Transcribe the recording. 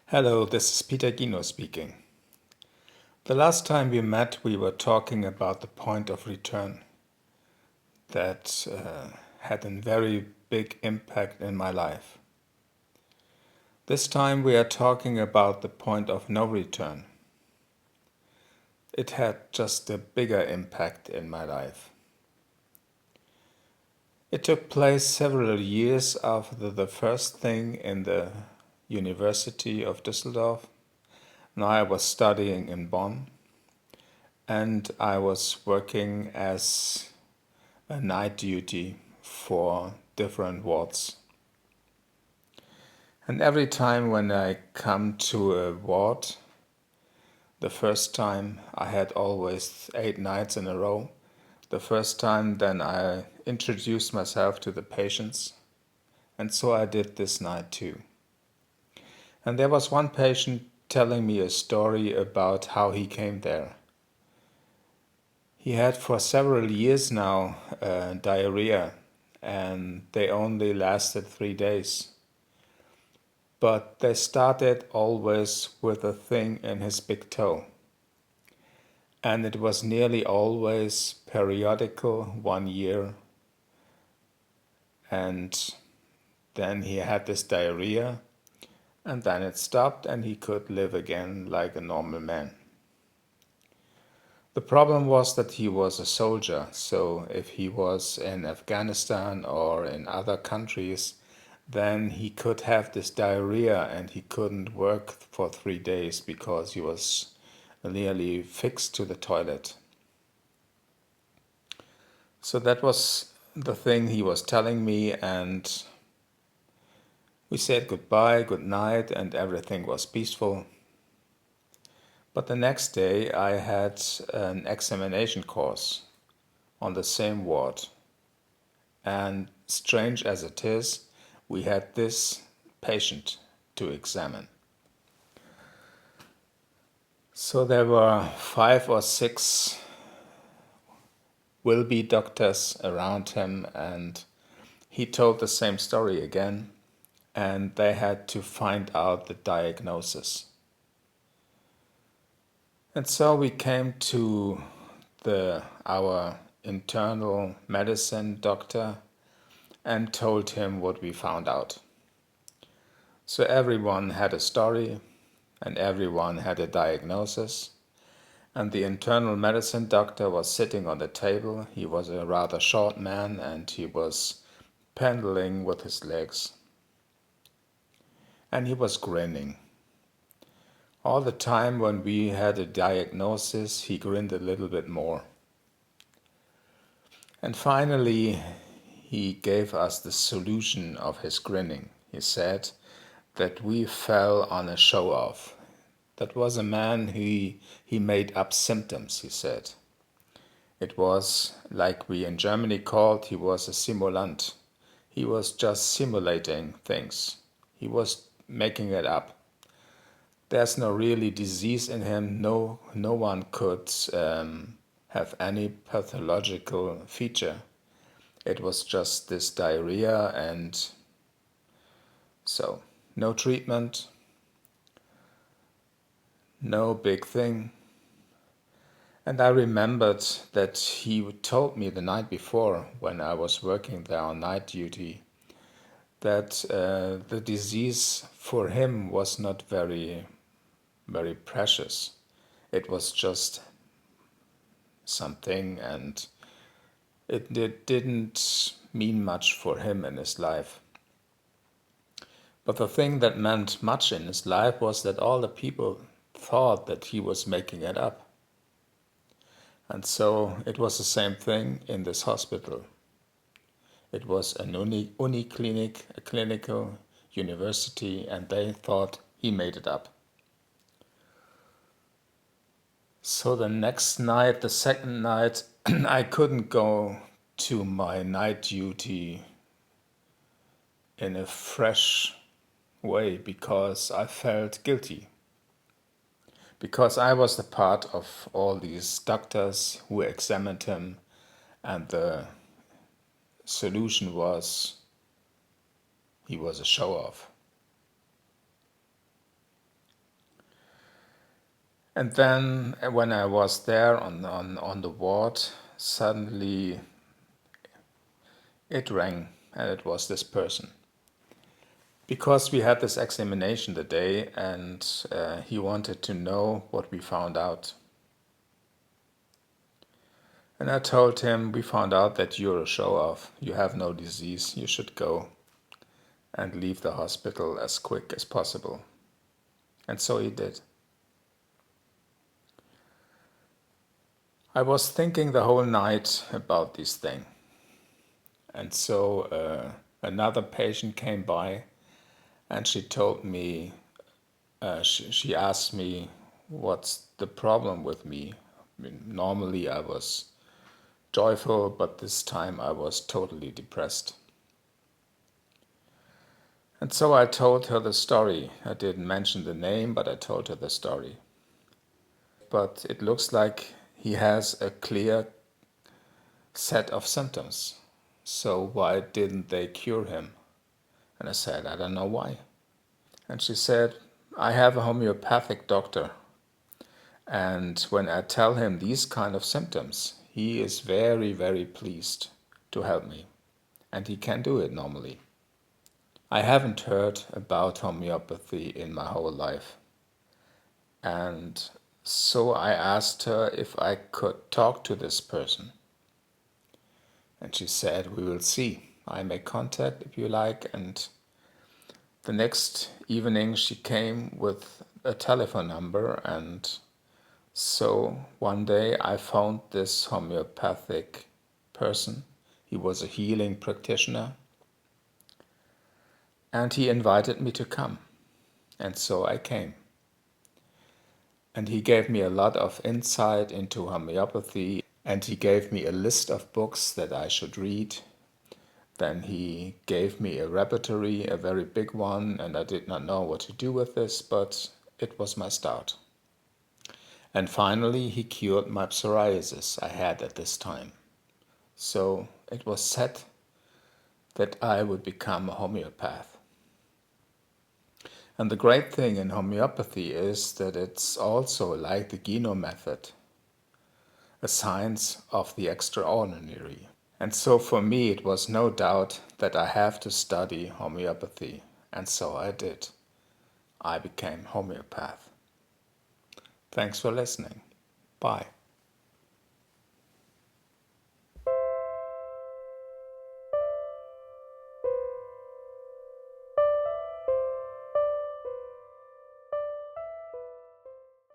Hello, this is Peter Gino speaking. The last time we met, we were talking about the point of return that had a very big impact in my life. This time we are talking about the point of no return. It had just a bigger impact in my life. It took place several years after the first thing in the University of Düsseldorf. Now I was studying in Bonn, and I was working as a night duty for different wards. And every time when I come to a ward, the first time I had always 8 nights in a row. The first time then I introduced myself to the patients, and so I did this night too. And there was one patient telling me a story about how he came there. He had for several years now diarrhea, and they only lasted 3 days. But they started always with a thing in his big toe. And it was nearly always periodical, 1 year. And then he had this diarrhea, and then it stopped, and he could live again like a normal man. The problem was that he was a soldier, so if he was in Afghanistan or in other countries, then he could have this diarrhea and he couldn't work for 3 days because he was nearly fixed to the toilet. So that was the thing he was telling me, and we said goodbye, good night, and everything was peaceful. But the next day I had an examination course on the same ward. And strange as it is, we had this patient to examine. So there were 5 or 6 will-be doctors around him, and he told the same story again, and they had to find out the diagnosis. And so we came to our internal medicine doctor and told him what we found out. So everyone had a story and everyone had a diagnosis. And the internal medicine doctor was sitting on the table. He was a rather short man and he was pendling with his legs. And he was grinning. All the time when we had a diagnosis, he grinned a little bit more. And finally, he gave us the solution of his grinning. He said that we fell on a show-off. That was a man he made up symptoms, he said. It was like we in Germany called, he was a simulant. He was just simulating things. He was making it up. There's no really disease in him. No one could have any pathological feature. It was just this diarrhea, and so no treatment, no big thing. And I remembered that he told me the night before, when I was working there on night duty, that the disease for him was not very, very precious. It was just something, and it didn't mean much for him in his life. But the thing that meant much in his life was that all the people thought that he was making it up. And so it was the same thing in this hospital. It was an uni clinic, a clinical university, and they thought he made it up. So the next night, the second night, I couldn't go to my night duty in a fresh way because I felt guilty. Because I was the part of all these doctors who examined him, and the solution was he was a show-off. And then when I was there on the ward, suddenly it rang, and it was this person. Because we had this examination the day, and he wanted to know what we found out. And I told him, we found out that you're a show-off. You have no disease. You should go and leave the hospital as quick as possible. And so he did. I was thinking the whole night about this thing. And so another patient came by, and she told me, she asked me, what's the problem with me? I mean, normally I was joyful, but this time I was totally depressed. And so I told her the story. I didn't mention the name, but I told her the story. But it looks like he has a clear set of symptoms. So why didn't they cure him? And I said, I don't know why. And she said, I have a homeopathic doctor. And when I tell him these kind of symptoms, he is very, very pleased to help me. And he can do it normally. I haven't heard about homeopathy in my whole life. And so I asked her if I could talk to this person. And she said, we will see. I make contact if you like. And the next evening she came with a telephone number, and so one day I found this homeopathic person. He was a healing practitioner, and he invited me to come. And so I came. And he gave me a lot of insight into homeopathy, and he gave me a list of books that I should read. Then he gave me a repertory, a very big one, and I did not know what to do with this, but it was my start. And finally he cured my psoriasis I had at this time. So it was set that I would become a homeopath. And the great thing in homeopathy is that it's also like the Gino method, a science of the extraordinary. And so for me it was no doubt that I have to study homeopathy, and so I did. I became homeopath. Thanks for listening. Bye.